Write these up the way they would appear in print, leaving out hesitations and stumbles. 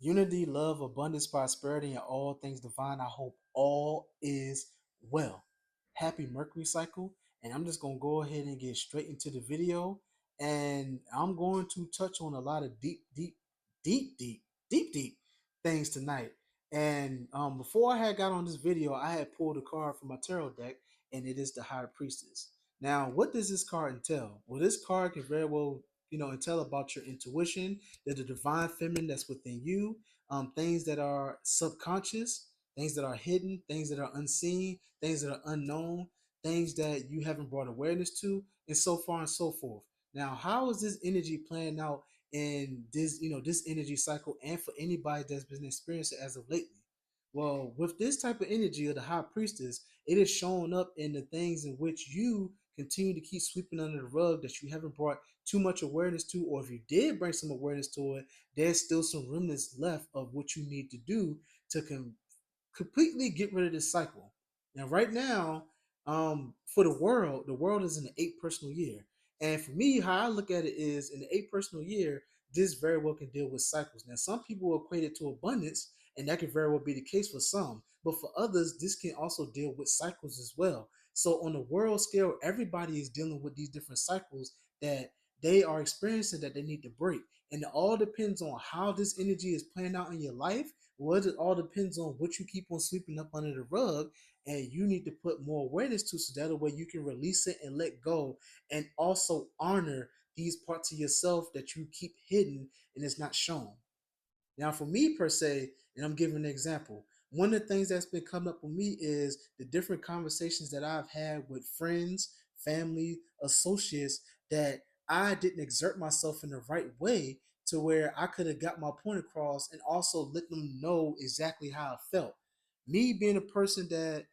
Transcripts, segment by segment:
Unity, love, abundance, prosperity, and all things divine. I hope all is well. Happy Mercury cycle. And I'm just going to go ahead and get straight into the video. And I'm going to touch on a lot of deep things tonight. And before I had got on this video, I had pulled a card from my tarot deck, and it is the High Priestess. Now, what does this card entail? Well, this card can very well, entail about your intuition, that the divine feminine that's within you, things that are subconscious, things that are hidden, things that are unseen, things that are unknown, things that you haven't brought awareness to, and so far and so forth. Now, how is this energy playing out in this, this energy cycle, and for anybody that's been experiencing it as of lately? Well, with this type of energy of the High Priestess, it is showing up in the things in which you continue to keep sweeping under the rug that you haven't brought too much awareness to, or if you did bring some awareness to it, there's still some remnants left of what you need to do to completely get rid of this cycle. Now, right now, for the world is in the eighth personal year. And for me, how I look at it is in the eighth personal year, this very well can deal with cycles. Now, some people equate it to abundance, and that could very well be the case for some. But for others, this can also deal with cycles as well. So on the world scale, everybody is dealing with these different cycles that they are experiencing that they need to break. And it all depends on how this energy is playing out in your life. Well, it all depends on what you keep on sweeping up under the rug, and you need to put more awareness to, so that way you can release it and let go, and also honor these parts of yourself that you keep hidden and it's not shown. Now, for me per se, and I'm giving an example, one of the things that's been coming up with me is the different conversations that I've had with friends, family, associates, that I didn't exert myself in the right way to where I could have got my point across and also let them know exactly how I felt. Me being a person that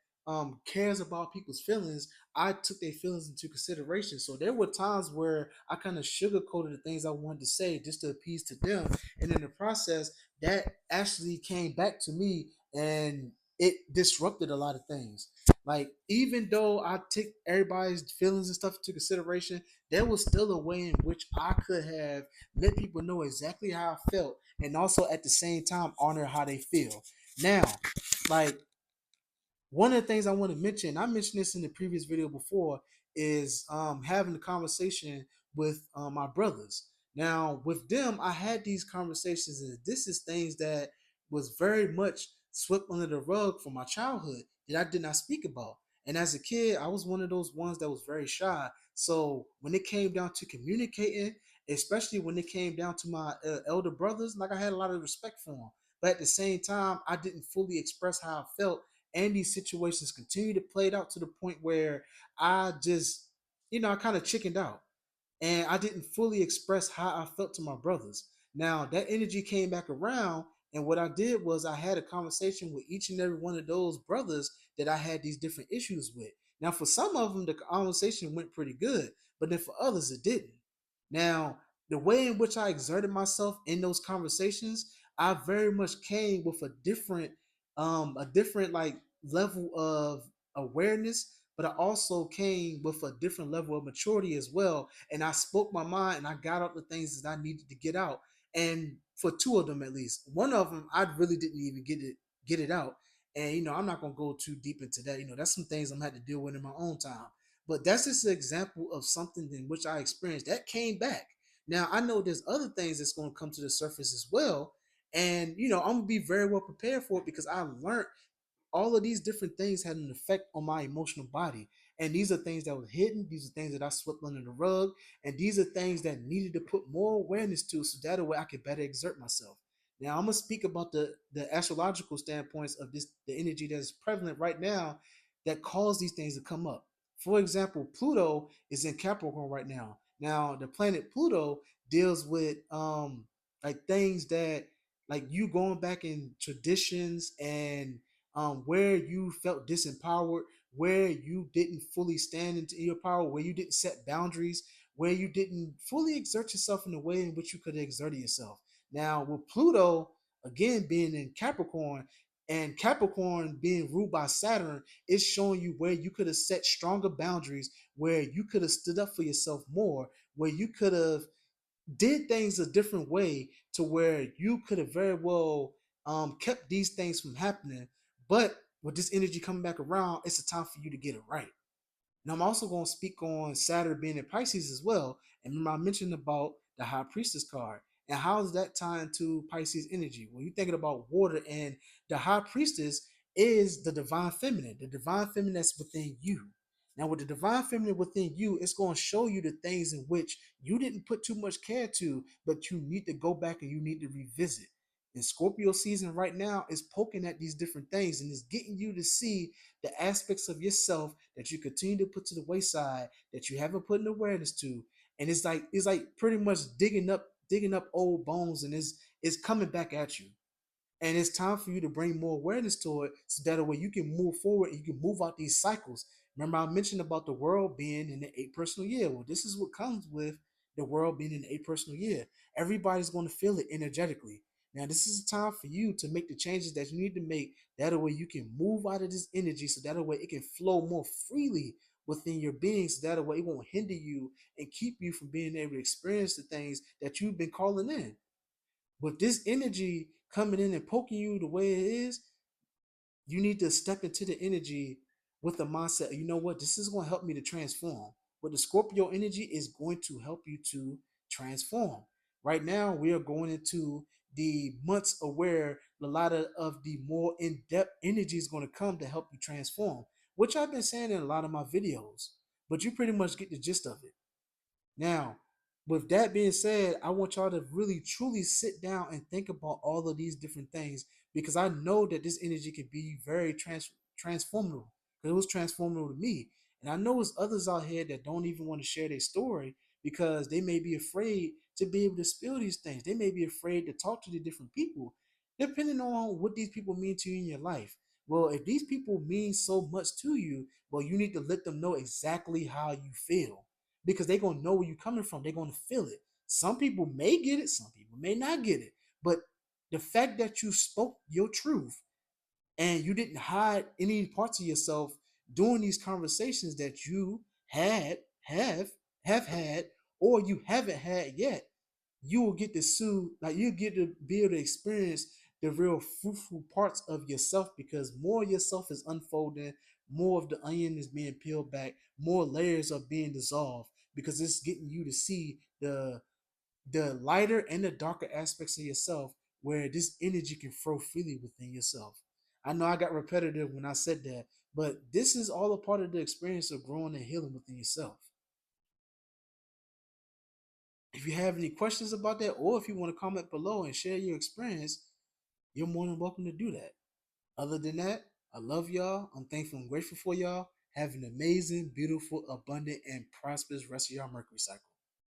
cares about people's feelings, I took their feelings into consideration. So there were times where I kind of sugarcoated the things I wanted to say just to appease to them, and in the process, that actually came back to me, and it disrupted a lot of things. Like, even though I took everybody's feelings and stuff into consideration, there was still a way in which I could have let people know exactly how I felt, and also at the same time honor how they feel. Now, like, one of the things I want to mention, I mentioned this in the previous video before, is having a conversation with my brothers. Now, with them, I had these conversations, and this is things that was very much swept under the rug from my childhood that I did not speak about. And as a kid, I was one of those ones that was very shy. So when it came down to communicating, especially when it came down to my elder brothers, like, I had a lot of respect for them. But at the same time, I didn't fully express how I felt, and these situations continue to play it out to the point where I just, I kind of chickened out, and I didn't fully express how I felt to my brothers. Now that energy came back around, and what I did was I had a conversation with each and every one of those brothers that I had these different issues with. Now, for some of them, the conversation went pretty good, but then for others, it didn't. Now, the way in which I exerted myself in those conversations, I very much came with a different like level of awareness, but I also came with a different level of maturity as well. And I spoke my mind, and I got out the things that I needed to get out. And for two of them at least, one of them I really didn't even get it out. And I'm not gonna go too deep into that. That's some things I'm had to deal with in my own time. But that's just an example of something in which I experienced that came back. Now I know there's other things that's gonna come to the surface as well. And I'm gonna be very well prepared for it, because I learned all of these different things had an effect on my emotional body. And these are things that were hidden. These are things that I swept under the rug. And these are things that needed to put more awareness to, so that way I could better exert myself. Now I'm gonna speak about the astrological standpoints of the energy that is prevalent right now that cause these things to come up. For example, Pluto is in Capricorn right now. Now the planet Pluto deals with like things that, like, you going back in traditions, and where you felt disempowered, where you didn't fully stand into your power, where you didn't set boundaries, where you didn't fully exert yourself in the way in which you could have exerted yourself. Now, with Pluto, again, being in Capricorn, and Capricorn being ruled by Saturn, it's showing you where you could have set stronger boundaries, where you could have stood up for yourself more, where you could have did things a different way to where you could have very well kept these things from happening. But with this energy coming back around, it's a time for you to get it right. Now, I'm also going to speak on Saturn being in Pisces as well. And remember, I mentioned about the High Priestess card. And how is that tied to Pisces energy? When you're thinking about water, and the High Priestess is the divine feminine that's within you. Now, with the divine feminine within you, it's going to show you the things in which you didn't put too much care to, but you need to go back and you need to revisit. And Scorpio season right now is poking at these different things and is getting you to see the aspects of yourself that you continue to put to the wayside that you haven't put an awareness to. And it's like pretty much digging up old bones, and it's coming back at you. And it's time for you to bring more awareness to it so that way you can move forward and you can move out these cycles. Remember, I mentioned about the world being in the eight personal year. Well, this is what comes with the world being in the eight personal year. Everybody's going to feel it energetically. Now, this is a time for you to make the changes that you need to make. That way you can move out of this energy so that way it can flow more freely within your being. So that way it won't hinder you and keep you from being able to experience the things that you've been calling in. With this energy coming in and poking you the way it is, you need to step into the energy with the mindset, you know what, this is going to help me to transform. But the Scorpio energy is going to help you to transform. Right now, we are going into the months of where a lot of the more in-depth energy is going to come to help you transform, which I've been saying in a lot of my videos, but you pretty much get the gist of it. Now, with that being said, I want y'all to really truly sit down and think about all of these different things, because I know that this energy can be very transformative. Because it was transformative to me. And I know there's others out here that don't even want to share their story because they may be afraid to be able to spill these things. They may be afraid to talk to the different people, depending on what these people mean to you in your life. Well, if these people mean so much to you, well, you need to let them know exactly how you feel, because they're gonna know where you're coming from. They're gonna feel it. Some people may get it, some people may not get it. But the fact that you spoke your truth and you didn't hide any parts of yourself during these conversations that you had, have had, or you haven't had yet, you will get to like you get to be able to experience the real fruitful parts of yourself, because more of yourself is unfolding, more of the onion is being peeled back, more layers are being dissolved, because it's getting you to see the lighter and the darker aspects of yourself, where this energy can flow freely within yourself. I know I got repetitive when I said that, but this is all a part of the experience of growing and healing within yourself. If you have any questions about that, or if you want to comment below and share your experience, you're more than welcome to do that. Other than that, I love y'all. I'm thankful and grateful for y'all. Have an amazing, beautiful, abundant, and prosperous rest of your Mercury cycle.